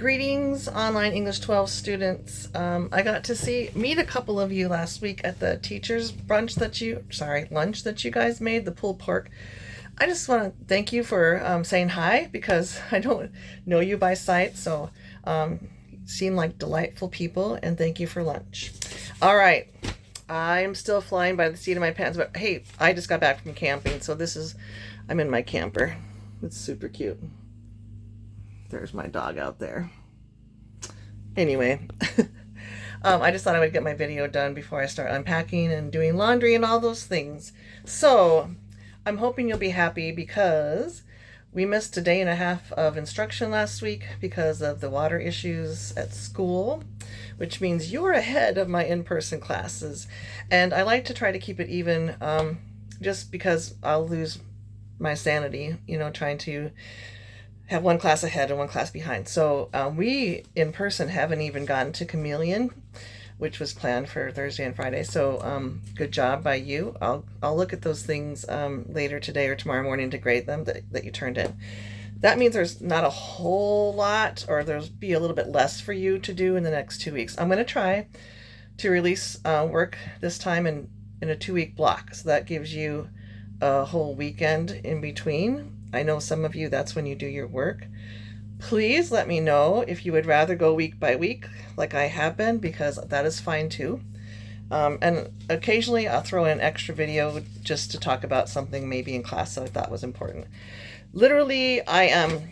Greetings, online English 12 students. I got to meet a couple of you last week at the teachers lunch that you guys made, the pulled pork. I just want to thank you for saying hi because I don't know you by sight, so seem like delightful people, and thank you for lunch. All right, I'm still flying by the seat of my pants, but hey, I just got back from camping, so I'm in my camper. It's super cute. There's my dog out there. Anyway, I just thought I would get my video done before I start unpacking and doing laundry and all those things. So I'm hoping you'll be happy because we missed a day and a half of instruction last week because of the water issues at school, which means you're ahead of my in-person classes. And I like to try to keep it even just because I'll lose my sanity, trying to have one class ahead and one class behind. So we in person haven't even gotten to Chameleon, which was planned for Thursday and Friday. So good job by you. I'll look at those things later today or tomorrow morning to grade them that you turned in. That means there's not a whole lot, or there'll be a little bit less for you to do in the next 2 weeks. I'm going to try to release work this time in a 2-week block. So that gives you a whole weekend in between. I know some of you, that's when you do your work. Please let me know if you would rather go week by week like I have been, because that is fine too. And occasionally I'll throw in an extra video just to talk about something maybe in class that I thought was important. Literally, I am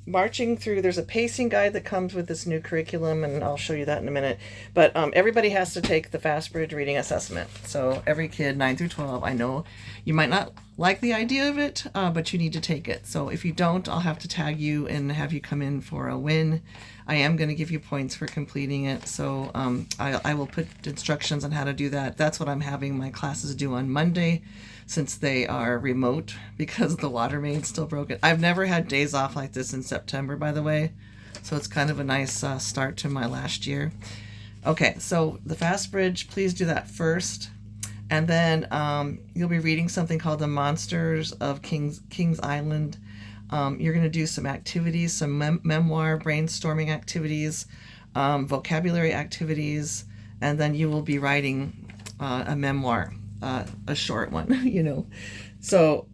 marching through. There's a pacing guide that comes with this new curriculum, and I'll show you that in a minute. But everybody has to take the FastBridge reading assessment. So every kid, 9 through 12, I know you might not like the idea of it, but you need to take it. So if you don't, I'll have to tag you and have you come in for a win. I am going to give you points for completing it. So I will put instructions on how to do that. That's what I'm having my classes do on Monday, since they are remote because the water main's still broken. I've never had days off like this in September, by the way. So it's kind of a nice start to my last year. Okay, so the FastBridge, please do that first. And then you'll be reading something called The Monsters of Kings Island. You're going to do some activities, some memoir brainstorming activities, vocabulary activities, and then you will be writing a memoir, a short one, So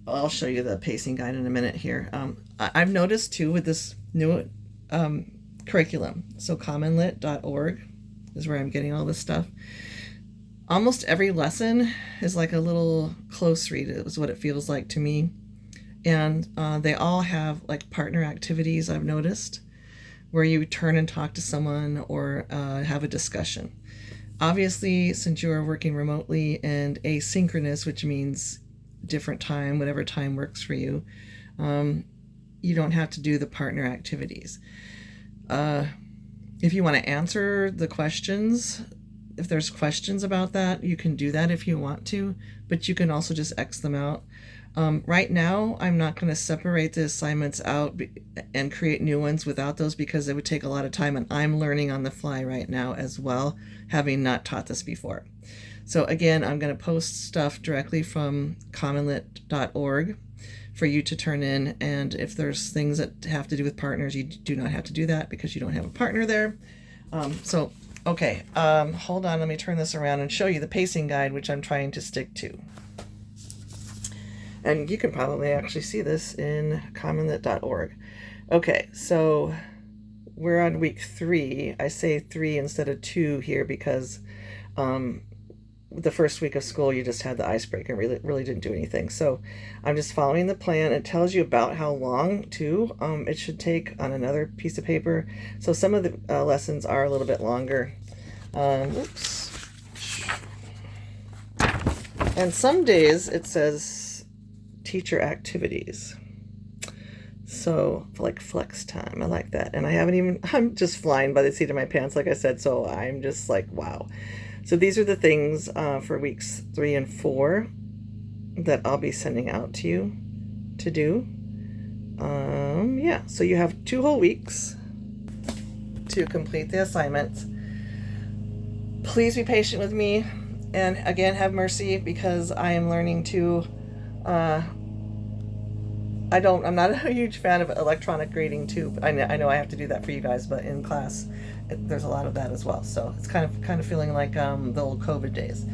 I'll show you the pacing guide in a minute here. I've noticed too with this new curriculum, so commonlit.org is where I'm getting all this stuff. Almost every lesson is like a little close read, is what it feels like to me. And they all have like partner activities, I've noticed, where you turn and talk to someone or have a discussion. Obviously, since you are working remotely and asynchronous, which means different time, whatever time works for you, you don't have to do the partner activities. If you want to answer the questions, if there's questions about that, you can do that if you want to, but you can also just X them out. Right now, I'm not going to separate the assignments out and create new ones without those because it would take a lot of time, and I'm learning on the fly right now as well, having not taught this before. So again, I'm going to post stuff directly from commonlit.org for you to turn in, and if there's things that have to do with partners, you do not have to do that because you don't have a partner there. Okay, hold on, let me turn this around and show you the pacing guide, which I'm trying to stick to. And you can probably actually see this in commonlit.org. Okay, so we're on week 3. I say 3 instead of 2 here because the first week of school you just had the icebreaker, really didn't do anything. So I'm just following the plan. It tells you about how long too it should take on another piece of paper. So some of the lessons are a little bit longer. Oops. And some days it says teacher activities. So like flex time, I like that. And I'm just flying by the seat of my pants, like I said. So I'm just like, wow. So these are the things for weeks 3 and 4 that I'll be sending out to you to do. Yeah, so you have 2 whole weeks to complete the assignments. Please be patient with me, and again, have mercy because I am learning to I'm not a huge fan of electronic grading too. I know I have to do that for you guys, but in class, there's a lot of that as well. So it's kind of feeling like the old COVID days.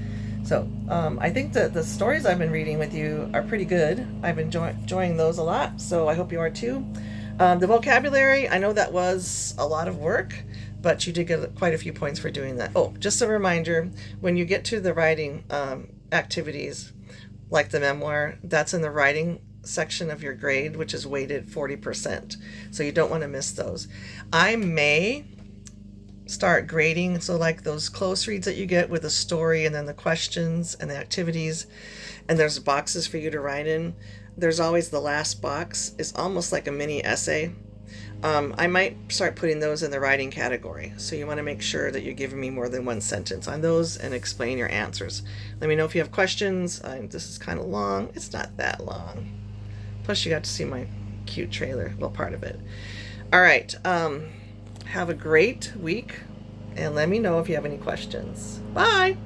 So I think that the stories I've been reading with you are pretty good. I've been enjoying those a lot, so I hope you are too. The vocabulary, I know that was a lot of work, but you did get quite a few points for doing that. Oh, just a reminder, when you get to the writing activities, like the memoir, that's in the writing section of your grade, which is weighted 40%. So you don't want to miss those. I may start grading, so like those close reads that you get with the story and then the questions and the activities, and there's boxes for you to write in. There's always the last box is almost like a mini essay. I might start putting those in the writing category. So you want to make sure that you're giving me more than one sentence on those and explain your answers. Let me know if you have questions. This is kind of long. It's not that long. Plus you got to see my cute trailer, well, part of it. All right. Have a great week and let me know if you have any questions. Bye.